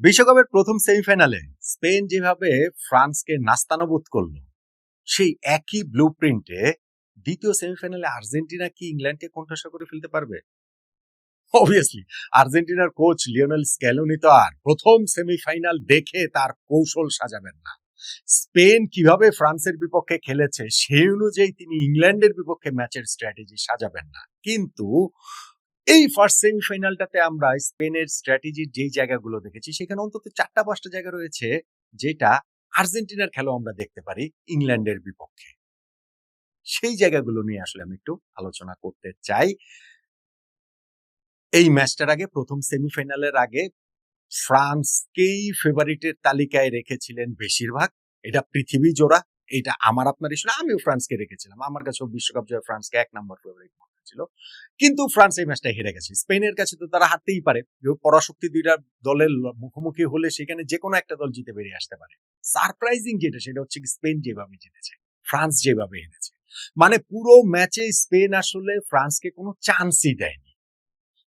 বিশ্বকাপের প্রথম সেমিফাইনালে স্পেন যেভাবে ফ্রান্সকে নাস্তানাবুদ করলো, সেই একই ব্লু প্রিন্টে দ্বিতীয় সেমিফাইনালে আর্জেন্টিনা কি ইংল্যান্ডকে কোণঠাসা করে ফেলতে পারবে? অবভিয়াসলি আর্জেন্টিনার কোচ লিওনেল স্ক্যালোনি তো আর প্রথম সেমিফাইনাল দেখে তার কৌশল সাজাবেন না। স্পেন কিভাবে ফ্রান্সের বিপক্ষে খেলেছে সেই অনুযায়ী তিনি ইংল্যান্ডের বিপক্ষে ম্যাচের স্ট্র্যাটেজি সাজাবেন না। কিন্তু এই ফার্স্ট সেমিফাইনালটাতে আমরা স্পেনের স্ট্র্যাটেজির যেই জায়গাগুলো দেখেছি সেখানে অন্তত 4-5টা জায়গা রয়েছে যেটা আর্জেন্টিনার খেলাও আমরা দেখতে পারি ইংল্যান্ডের বিপক্ষে। সেই জায়গাগুলো নিয়ে আসলে আমি একটু আলোচনা করতে চাই। এই ম্যাচটার আগে, প্রথম সেমিফাইনালের আগে ফ্রান্সকেই ফেভারিটের তালিকায় রেখেছিলেন বেশিরভাগ। এটা পৃথিবী জোড়া, এটা আমার আপনার ইস্যু না। আমিও ফ্রান্সকে রেখেছিলাম, আমার কাছেও বিশ্বকাপ জয় ফ্রান্সকে 1 নম্বর ফেভারিট মনে হয়েছিল। কিন্তু ফ্রান্স এই ম্যাচটা হেরে গেছে। স্পেনের কাছে তো তারা হারতেই পারে, পরাশক্তি দুইটা দলের মুখোমুখি হলে সেখানে যে কোনো একটা দল জিতে বেরিয়ে আসতে পারে। সারপ্রাইজিং যেটা সেটা হচ্ছে স্পেন যেভাবে জিতেছে, ফ্রান্স যেভাবে হেরেছে, মানে পুরো ম্যাচে স্পেন আসলে ফ্রান্সকে কোনো চান্সই দেয়নি।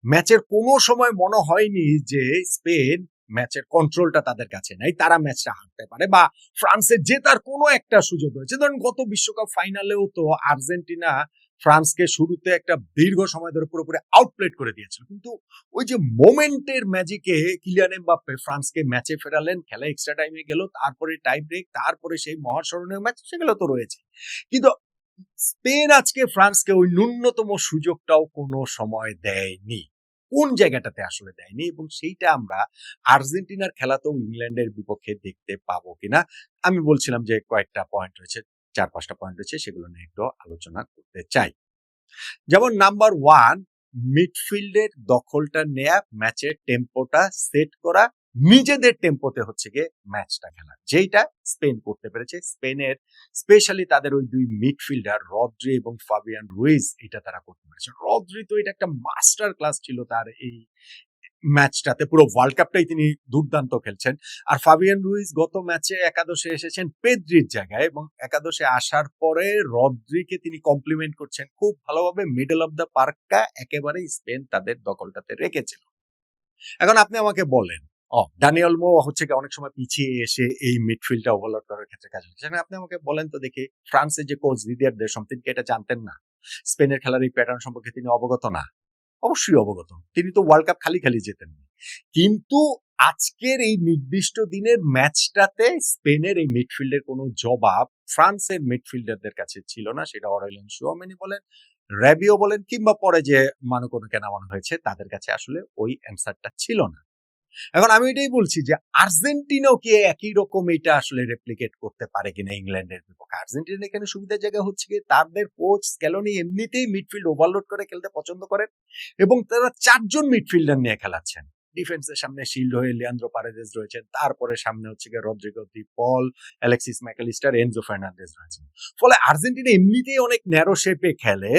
ম্যাচের কোনো সময় মনে হয়নি যে স্পেন ম্যাচের কন্ট্রোলটা তাদের কাছে নাই, তারা ম্যাচটা হারতে পারে বা ফ্রান্সের জেতার কোনো একটা সুযোগ রয়েছে। ধরুন গত বিশ্বকাপ ফাইনালেও তো আর্জেন্টিনা ফ্রান্সকে শুরুতে একটা দীর্ঘ সময় ধরে পুরোপুরি আউটপ্লেট করে দিয়েছিল, কিন্তু ওই যে মোমেন্টের ম্যাজিকে কিলিয়ান এমবাপ্পে ফ্রান্সকে ম্যাচে ফেরালেন, খেলা এক্সট্রা টাইমে গেল, তারপরে টাই ব্রেক, তারপরে সেই মহাস্মরণীয় ম্যাচ, সেগুলো তো রয়েছে। কিন্তু স্পেন আজকে ফ্রান্সকে ওই ন্যূনতম সুযোগটাও কোনো সময় দেয়নি। কোন জায়গাটাতে আসলে দেয়নি, এবং সেইটা আমরা আর্জেন্টিনার খেলাতেও ইংল্যান্ডের বিপক্ষে দেখতে পাবো কিনা। আমি বলছিলাম যে কয়েকটা পয়েন্ট রয়েছে, 4-5টা পয়েন্ট রয়েছে, সেগুলো নিয়ে একটু আলোচনা করতে চাই। যেমন নাম্বার 1, মিডফিল্ডের দখলটা নেয়া, ম্যাচের টেম্পোটা সেট করা, নিজেদের টেম্পোতে হচ্ছে গিয়ে ম্যাচটা খেলা, যেটা স্পেন করতে পেরেছে। স্পেনের স্পেশালি তাদের ওই দুই মিডফিল্ডার রদ্রি এবং ফাবিয়ান রুইজ, এটা তারা করতে পেরেছে। রদ্রি তো এটা একটা মাস্টার ক্লাস ছিল তার এই ম্যাচটাতে, পুরো ওয়ার্ল্ড কাপটাই তিনি দুর্দান্ত খেলছেন। আর ফাবিয়ান রুইজ গত ম্যাচে একাদশে এসেছেন পেদ্রির জায়গায়, এবং একাদশে আসার পরে রদ্রিকে তিনি কমপ্লিমেন্ট করছেন খুব ভালোভাবে। মিডল অফ দ্য পার্কটা একেবারে স্পেন তাদের দখলটাতে রেখেছিল। এখন আপনি আমাকে বলেন, ড্যানিয়েল মো হচ্ছে কি অনেক সময় পিছিয়ে এসে এই মিডফিল্ডটা ওভারলোড করার ক্ষেত্রে কাজ হচ্ছে। আপনি আমাকে বলেন তো দেখি, ফ্রান্সের যে কোচ দিদিয়ার দেশম, তিনি কি এটা জানতেন না? স্পেনের খেলার এই প্যাটার্ন সম্পর্কে তিনি অবগত না? অবশ্যই অবগত। তিনি তো ওয়ার্ল্ড কাপ খালি খালি জেতেন। কিন্তু আজকের এই নির্দিষ্ট দিনের ম্যাচটাতে স্পেনের এই মিডফিল্ডের কোনো জবাব ফ্রান্সের মিডফিল্ডারদের কাছে ছিল না। সেটা অরেলিয়ান চুয়ামেনি বলেন, র্যাবিও বলেন, কিংবা পরে যে মানুকোনুকে নামানো হয়েছে, তাদের কাছে আসলে ওই অ্যান্সারটা ছিল না। এখন আমি এটাই বলছি যে আর্জেন্টিনাও কি একই রকম এটা আসলে রেপ্লিকেট করতে পারে কিনা ইংল্যান্ডের বিপক্ষে। আর্জেন্টিনা এখানে সুবিধার জায়গা হচ্ছে কি, তাদের কোচ স্ক্যালোনি এমনিতেই মিডফিল্ড ওভারলোড করে খেলতে পছন্দ করেন, এবং তারা 4জন মিডফিল্ডার নিয়ে খেলাচ্ছেন। ডিফেন্সের সামনে শিল্ড হয়ে লিয়ান্দ্রো পারেদেস রয়েছেন, তারপরে সামনে হচ্ছে গিয়ে রদ্রিগো দি পল, অ্যালেক্সিস ম্যাকালিস্টার, এনজো ফার্নান্দেজ রয়েছেন। ফলে আর্জেন্টিনা এমনিতেই অনেক ন্যারো শেপে খেলে,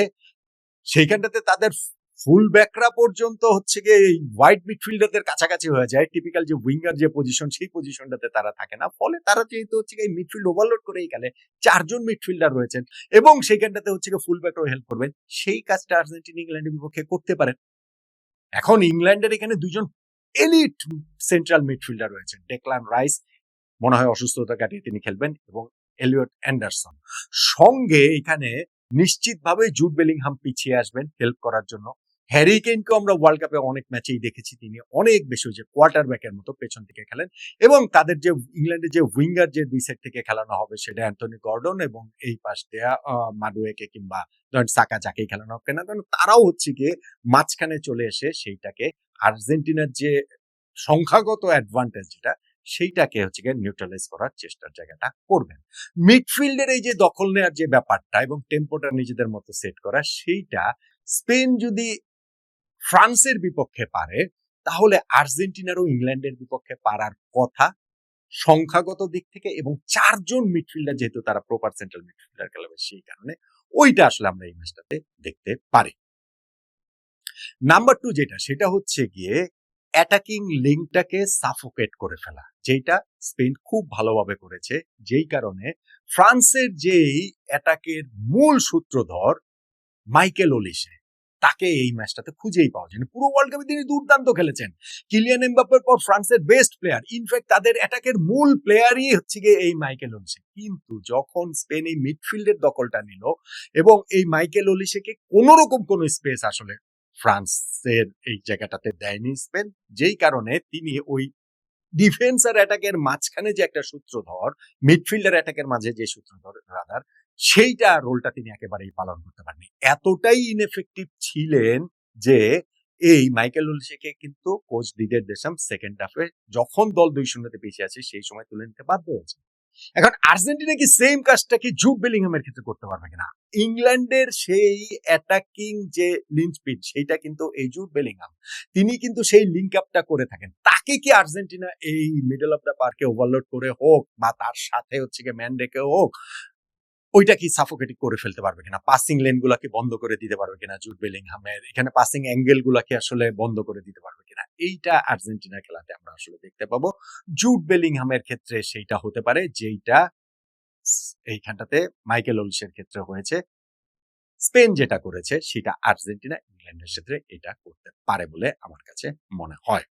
সেইখানটাতে তাদের ফুল ব্যাকরা পর্যন্ত হচ্ছে গিয়ে এই হোয়াইট মিডফিল্ডারদের কাছাকাছি হয়ে যায়। টিপিক্যাল যে উইঙ্গার যে পজিশন, সেই পজিশনটাতে তারা থাকে না। ফলে তারা যেহেতু হচ্ছে গিয়ে মিডফিল্ড ওভারলোড করে খেলে, 4জন মিডফিল্ডার রয়েছেন এবং সেইখানটাতে হচ্ছে গিয়ে ফুল ব্যাকরাও হেল্প করবেন, সেই কাজটা আর্জেন্টিনা ইংল্যান্ডের বিপক্ষে করতে পারেন। এখন ইংল্যান্ডের এখানে 2জন এলিট সেন্ট্রাল মিডফিল্ডার রয়েছেন। ডেক্লান রাইস মনে হয় অসুস্থতা কাটিয়ে তিনি খেলবেন, এবং এলিয়ট অ্যান্ডারসন সঙ্গে এখানে নিশ্চিতভাবে জুড বেলিংহাম পিছিয়ে আসবেন হেল্প করার জন্য। হ্যারি কেইনকে আমরা ওয়ার্ল্ড কাপে অনেক ম্যাচেই দেখেছি, তিনি অনেক বেশি যে কোয়ার্টার ব্যাকের মতো পেছন থেকে খেলেন, এবং তাদের যে ইংল্যান্ডের যে উইঙ্গার যে দুই সাইড থেকে খেলানো হবে সেটা অ্যান্টনি গর্ডন, এবং এই পাশ দেয়া মাডুয়েকে কিংবা ধরেন সাকা, যাকেই খেলানো হবে না, কারণ তারাও হচ্ছে গিয়ে মাঝখানে চলে এসে সেইটাকে আর্জেন্টিনার যে সংখ্যাগত অ্যাডভান্টেজ যেটা, সেইটাকে হচ্ছে গিয়ে নিউট্রালাইজ করার চেষ্টার জায়গাটা করবেন। মিডফিল্ডের এই যে দখল নেওয়ার যে ব্যাপারটা এবং টেম্পোটা নিজেদের মতো সেট করা, সেইটা স্পেন যদি ফ্রান্সের বিপক্ষে পারে, তাহলে আর্জেন্টিনারও ইংল্যান্ডের বিপক্ষে পারার কথা সংখ্যাগত দিক থেকে, এবং 4জন মিডফিল্ডার যেহেতু তারা প্রপার সেন্ট্রাল মিডফিল্ডার খেলাবে, সেই কারণে ওইটা আসলে আমরা এই ম্যাচটাতে দেখতে পারি। নাম্বার 2 যেটা, সেটা হচ্ছে গিয়ে অ্যাটাকিং লিঙ্কটাকে সাফোকেট করে ফেলা, যেটা স্পেন খুব ভালোভাবে করেছে। যেই কারণে ফ্রান্সের যেই অ্যাটাকের মূল সূত্রধর মাইকেল ওলিসে, তাকে এই ম্যাচটাতে খুঁজেই পাওয়া যায়নি। পুরো ওয়ার্ল্ড কাপে তিনি দুর্দান্ত খেলেছেন। কিলিয়ান এমবাপ্পের পর ফ্রান্সের বেস্ট প্লেয়ার, ইনফ্যাক্ট তাদের অ্যাটাকের মূল প্লেয়ারই হচ্ছে গিয়ে এই মাইকেল ওলিসে। কিন্তু যখন স্পেন এই মিডফিল্ডের দখলটা নিল এবং এই মাইকেল ওলিসেকে কোন রকম কোন স্পেস আসলে ফ্রান্সের এই জায়গাটাতে দেয়নি স্পেন, যেই কারণে তিনি ওই ডিফেন্স আর অ্যাটাকের মাঝখানে যে একটা সূত্রধর, মিডফিল্ডার অ্যাটাকের মাঝে যে সূত্রধর রাদার, সেইটা রোলটা তিনি একেবারেই পালন করতে পারেননি। এতটাই ইনএফেক্টিভ ছিলেন যে এই মাইকেল ওলিসেকে কিন্তু কোচ দিদিয়ের দেশাম সেকেন্ড হাফে যখন দল 2-0 পিছিয়ে আছে সেই সময় তুলে নিতে বাধ্য হয়েছে। এখন আর্জেন্টিনা কি সেম কাজটা কি জুড বেলিংহামের ক্ষেত্রে করতে পারবে কিনা? ইংল্যান্ডের সেই অ্যাটাকিং যে লিঞ্চপিন সেইটা কিন্তু এই জুড বেলিংহাম, তিনি কিন্তু সেই লিঙ্ক আপটা করে থাকেন। তাকে কি আর্জেন্টিনা এই মিডল অফ দ্য পার্কে ওভারলোড করে হোক বা তার সাথে হচ্ছে গিয়ে ম্যান রেখে হোক, ওইটা কি সাফোকেটিং করে ফেলতে পারবে কিনা? পাসিং লেন গুলাকে বন্ধ করে দিতে পারবে কিনা জুড বেলিংহামের? এখানে পাসিং অ্যাঙ্গেল গুলাকে আসলে বন্ধ করে দিতে পারবে কিনা? এইটা আর্জেন্টিনার খেলাতে আমরা আসলে দেখতে পাবো। জুড বেলিংহামের ক্ষেত্রে সেইটা হতে পারে যেইটা এইখানটাতে মাইকেল ওলিসের ক্ষেত্রে হয়েছে। স্পেন যেটা করেছে সেটা আর্জেন্টিনা ইংল্যান্ডের ক্ষেত্রে এটা করতে পারে বলে আমার কাছে মনে হয়।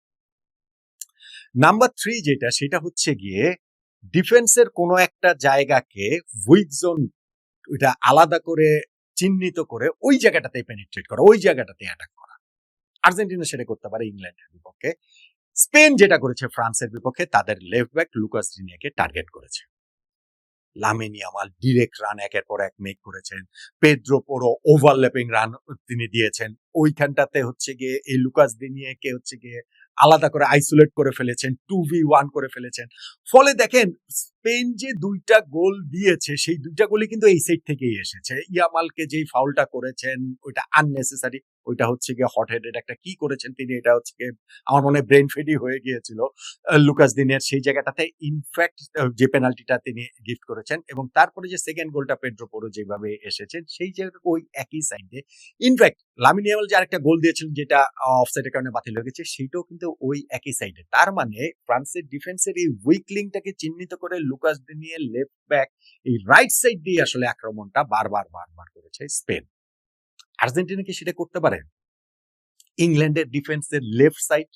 নাম্বার 3 যেটা, সেটা হচ্ছে গিয়ে ডিফেন্সের কোনো একটা জায়গাকে উইক জোন ওইটা আলাদা করে চিহ্নিত করে ওই জায়গাটাতে পেনিট্রেট করা, ওই জায়গাটাতে অ্যাটাক করা। আর্জেন্টিনা সেটা করতে পারে ইংল্যান্ডের বিপক্ষে। স্পেন যেটা করেছে ফ্রান্সের বিপক্ষে, তাদের লেফট ব্যাক লুকাস ডিনিয়াকে টার্গেট করেছে। লামিন ইয়ামাল ডিরেক্ট রান একের পর এক মেক করেছেন, পেদ্রো পোরো ওভারল্যাপিং রান তিনি দিয়েছেন। ওইখানটাতে হচ্ছে গিয়ে এই লুকাস দিনিয়াকে হচ্ছে গিয়ে আলাদা করে আইসোলেট করে ফেলেছেন, 2v1 করে ফেলেছেন। ফলে দেখেন স্পেন যে 2টা গোল দিয়েছে সেই 2টা গোলই কিন্তু এই সাইড থেকেই এসেছে। ইয়ামালকে যেই ফাউলটা করেছেন ওইটা আননেসেসারি, ওইটা হচ্ছে গিয়ে হট হেডেড একটা কি করেছেন তিনি, এটা হচ্ছে গিয়ে আমার মনে হয় ব্রেন ফেডি হয়ে গিয়েছিল লুকাস দিনের সেই জায়গাটাতে। ইনফ্যাক্ট যে পেনাল্টিটা তিনি গিফট করেছেন এবং তারপরে যে সেকেন্ড গোলটা পেড্রো পোরো যেভাবে এসেছেন সেই জায়গাটা ওই একই সাইডে। ইনফ্যাক্ট লামিন ইয়ামাল যে আরেকটা গোল দিয়েছিলেন যেটা অফসাইডের কারণে বাতিল হয়ে গেছে, সেইটাও কিন্তু ওই একই সাইডে। তার মানে ফ্রান্সের ডিফেন্সের এই উইক লিঙ্কটাকে চিহ্নিত করে লুকাস দিনিয়ের লেফট ব্যাক এই রাইট সাইড দিয়ে আসলে আক্রমণটা বারবার করেছে স্পেন। আর্জেন্টিনা কি সেটা করতে পারে? ইংল্যান্ডের ডিফেন্সের লেফট সাইড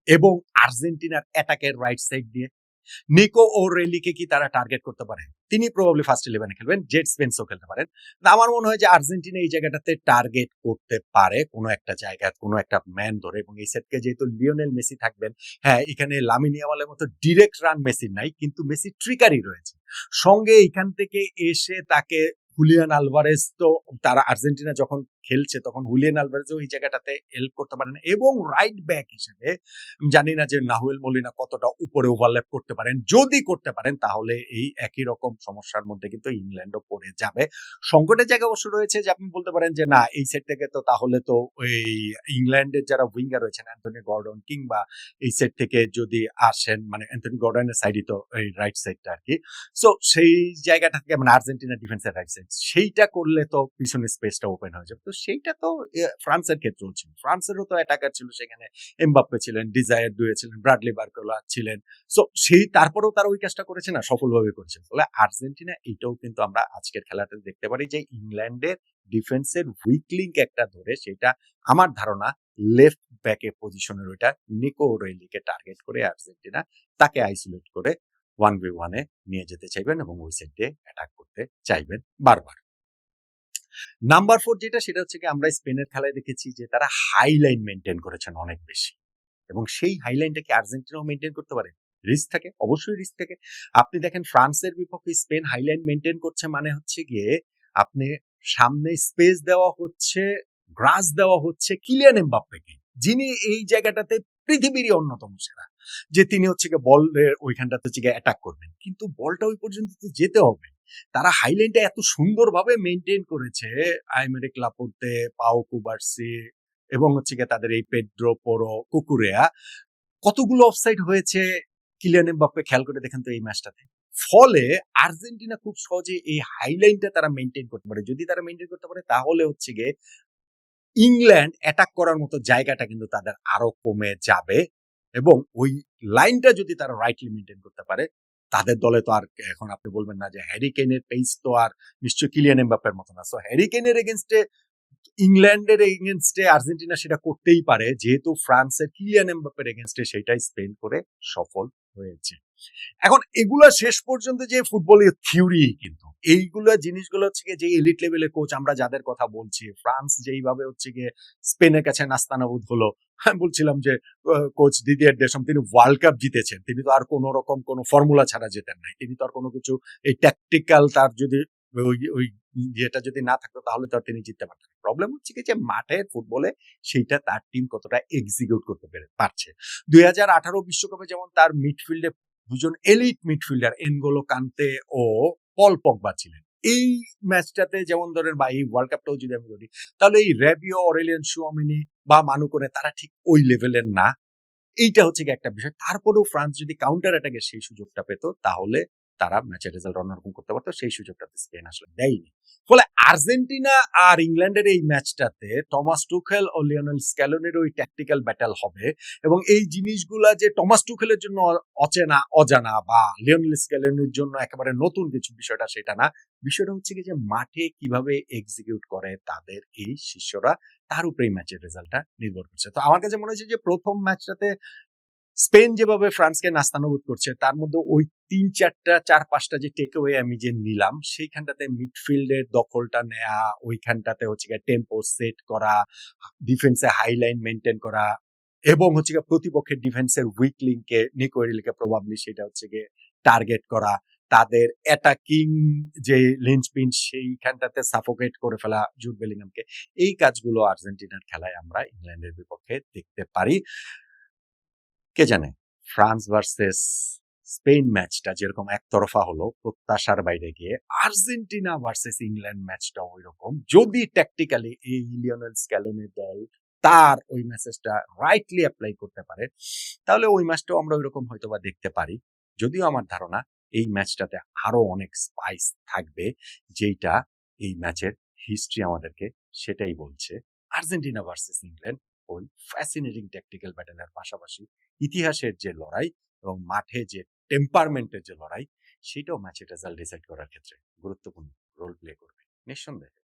এবং আর্জেন্টিনার অ্যাটাকের রাইট সাইড দিয়ে নিকো ওরেলিকে কি তারা টার্গেট করতে পারে? তিনি প্রবাবলি ফার্স্ট 11-এ খেলবেন, জেড স্পেন্সও খেলতে পারেন। আমার মনে হয় যে আর্জেন্টিনা এই জায়গাটাতে টার্গেট করতে পারে কোনো একটা জায়গা, কোনো একটা ম্যান ধরে। এবং এই সেটকে যেহেতু লিওনেল মেসি থাকবেন, হ্যাঁ এখানে লামিন ইয়ামালের মতো ডিরেক্ট রান মেসির নাই, কিন্তু মেসি ট্রিকারি রয়েছে সঙ্গে। এখান থেকে এসে তাকে হুলিয়ান আলভারেজ, তো তারা আর্জেন্টিনা যখন খেলছে তখন হুলিয়ান আলভারেজও এই জায়গাটাতে হেল্প করতে পারেন। এবং রাইট ব্যাক হিসেবে জানি না যে নাহুয়েল মলিনা কতটা উপরে ওভারল্যাপ করতে পারেন, যদি করতে পারেন তাহলে এই একই রকম সমস্যার মধ্যে কিন্তু ইংল্যান্ডও পড়ে যাবে। সংকটের জায়গা অবশ্য রয়েছে যে আপনি বলতে পারেন যে না এই সেট থেকে তো তাহলে তো ওই ইংল্যান্ডের যারা উইঙ্গার রয়েছেন অ্যান্থনি গর্ডন কিংবা এই সেট থেকে যদি আসেন, মানে অ্যান্থনি গর্ডনের সাইডই তো এই রাইট সাইডটা আর কি। সো সেই জায়গাটা থেকে মানে আর্জেন্টিনা ডিফেন্সের রাইট সাইড, সেইটা করলে তো পিছনের স্পেসটা ওপেন হয়ে যাবে। তো সেইটা তো ফ্রান্সের ক্ষেত্রেও ছিল, ফ্রান্সেরও তো অ্যাটাকার ছিল সেখানে, এমবাপ্পে ছিলেন, ডিজায়ার দুয়ে ছিলেন, ব্রাডলি বার্কোলা ছিলেন। সো সেই তারপরেও তারা ওই কাজটা করেছে না, সফলভাবে করেছে। ফলে আর্জেন্টিনা এটাও কিন্তু আমরা আজকের খেলাতে দেখতে পারি যে ইংল্যান্ডের ডিফেন্সের উইক লিঙ্ক একটা ধরে, সেটা আমার ধারণা লেফট ব্যাকে পজিশনের ওইটা নিকো ওরেলিকে টার্গেট করে আর্জেন্টিনা তাকে আইসোলেট করে 1v1 এ নিয়ে যেতে চাইবেন এবং ওই সাইড দিয়ে অ্যাটাক করতে চাইবেন বারবার। নাম্বার 4 যেটা, সেটা হচ্ছে কি আমরা স্পেনের খেলায় দেখেছি যে তারা হাই লাইন মেনটেন করেছেন অনেক বেশি এবং সেই হাই লাইনটা কি আর্জেন্টিনাও মেনটেন করতে পারে? রিস্ক থাকে, অবশ্যই রিস্ক থাকে। আপনি দেখেন ফ্রান্সের বিপক্ষে স্পেন হাই লাইন মেনটেন করছে মানে হচ্ছে গিয়ে আপনি সামনে স্পেস দেওয়া হচ্ছে, গ্রাস দেওয়া হচ্ছে কিলিয়ান এমবাপ্পেকে, যিনি এই জায়গাটাতে পৃথিবীরই অন্যতম সেরা, যে তিনি হচ্ছে গিয়ে বলের ওইখানটাতে হচ্ছে গিয়ে অ্যাটাক করবেন, কিন্তু বলটা ওই পর্যন্ত তো যেতে হবে। তারা হাইলাইনটা এত সুন্দরভাবে মেনটেন করেছে, আইমেরিক লাপোর্তে, পাও কুবার্সি এবং হচ্ছে গিয়ে তাদের এই পেড্রো পোরো, কুকুরেয়া, কতগুলো অফসাইড হয়েছে কিলিয়ান এমবাপ্পে খেয়াল করে দেখেন তো এই ম্যাচটাতে। ফলে আর্জেন্টিনা খুব সহজে এই হাইলাইনটা তারা মেনটেন করতে পারে। যদি তারা মেনটেন করতে পারে তাহলে হচ্ছে গিয়ে ইংল্যান্ড অ্যাটাক করার মতো জায়গাটা কিন্তু তাদের আরো কমে যাবে এবং ওই লাইনটা যদি তারা রাইটলি মেনটেন করতে পারে, তাদের দলে তো আর এখন আপনি বলবেন না যে হ্যারি কেনের পেস তো আর নিশ্চয়ই কিলিয়ান এমবাপ্পের মতো না। সো হ্যারি কেনের এগেনস্টে ইংল্যান্ডের এগেনস্টে আর্জেন্টিনা সেটা করতেই পারে, যেহেতু ফ্রান্সের কিলিয়ান এমবাপ্পের এগেনস্টে সেটাই স্পেন করে সফল হয়েছে। এখন এগুলা শেষ পর্যন্ত যে ফুটবলের থিওরি, কিন্তু এইগুলা জিনিসগুলো হচ্ছে গিয়ে যে এলিট লেভেলের কোচ আমরা যাদের কথা বলছি, ফ্রান্স যেইভাবে হচ্ছে গিয়ে স্পেনের কাছে নাস্তানাবুদ হলো, আমি বলছিলাম যে কোচ দিদিয়ার দেশম তিনি ওয়ার্ল্ড কাপ জিতেছেন, তিনি তো আর কোনো রকম কোনো ফর্মুলা ছাড়া জেতেন নাই, তিনি তো আর কোনো কিছু এই ট্যাকটিক্যাল তার যদি ওই ওই ইয়েটা যদি না থাকতো তাহলে তো আর তিনি জিততে পারতেন। প্রবলেম হচ্ছে কি যে মাঠের ফুটবলে সেইটা তার টিম কতটা এক্সিকিউট করতে পারছে। 2018 বিশ্বকাপে যেমন তার মিডফিল্ডে দুজন এলিট মিডফিল্ডার এনগোলো কান্তে ও পল পগবা ছিলেন। এই ম্যাচটাতে যেমন ধরেন বা এই ওয়ার্ল্ড কাপটাও যদি আমি ধরি, তাহলে এই রেবিও, অরেলিয়ান শুয়ামিনি বা মানু করে তারা ঠিক ওই লেভেলের না। এইটা হচ্ছে কি একটা বিষয়। তারপরেও ফ্রান্স যদি কাউন্টার অ্যাটাকে সেই সুযোগটা পেত, তাহলে তারা ম্যাচের রেজাল্ট অন্যরকম করতে পারতো। সেই সুযোগটাতে স্পেন আসলে দেয়নি। ফলে আর্জেন্টিনা আর ইংল্যান্ডের এই ম্যাচটাতে টমাস টুখেল ও লিওনেল স্ক্যালোনির ওই ট্যাকটিক্যাল ব্যাটল হবে, এবং এই জিনিসগুলা যে টমাস টুখেলের জন্য অজানা বা লিওনেল স্ক্যালোনির জন্য একেবারে নতুন কিছু, বিষয়টা সেটা না। বিষয়টা হচ্ছে কি যে মাঠে কিভাবে এক্সিকিউট করে তাদের এই শিষ্যরা, তার উপরেই ম্যাচের রেজাল্টটা নির্ভর করছে। তো আমার কাছে মনে হচ্ছে যে প্রথম ম্যাচটাতে স্পেন যেভাবে ফ্রান্সকে নাস্তানাবুদ করছে, তার মধ্যে ওই 4-5টা যে টেক অ্যাওয়ে আমি যে নিলাম, সেইখানটাতে মিডফিল্ডের দখলটা নেয়া, ওইখানটাতে হচ্ছে গিয়ে টেম্পো সেট করা, ডিফেন্সে হাই লাইন মেনটেন করা, এবং হচ্ছে গিয়ে প্রতিপক্ষের ডিফেন্সের উইক লিঙ্ককে নিকোয়েরিলকে প্রবাবলি সেটা হচ্ছে গিয়ে টার্গেট করা, তাদের অ্যাটাকিং যে লিঞ্চপিন সেইখানটাতে সাফোকেট করে ফেলা জুড বেলিংহামকে। এই কাজগুলো আর্জেন্টিনার খেলায় আমরা ইংল্যান্ডের বিপক্ষে দেখতে পারি। কে জানে ফ্রান্স ভার্সেস স্পেন ম্যাচটা যেরকম একতরফা হলো প্রত্যাশার বাইরে গিয়ে, আর্জেন্টিনা ভার্সেস ইংল্যান্ড ম্যাচটা ওই রকম, যদি ট্যাকটিক্যালি এই লিওনেল স্ক্যালোনির দল তার ওই মেসেজটা রাইটলি অ্যাপ্লাই করতে পারে, তাহলে ওই ম্যাচটাও আমরা ওইরকম হয়তোবা দেখতে পারি। যদিও আমার ধারণা এই ম্যাচটাতে আরো অনেক স্পাইস থাকবে, যেটা এই ম্যাচের হিস্ট্রি আমাদেরকে সেটাই বলছে। আর্জেন্টিনা ভার্সেস ইংল্যান্ড ওই ফ্যাসিনেটিং ট্যাকটিক্যাল ব্যাটেলের পাশাপাশি ইতিহাসের যে লড়াই এবং মাঠে যে টেম্পারমেন্টের যে লড়াই, সেটাও ম্যাচের রেজাল্ট ডিসাইড করার ক্ষেত্রে গুরুত্বপূর্ণ রোল প্লে করবে নিঃসন্দেহে।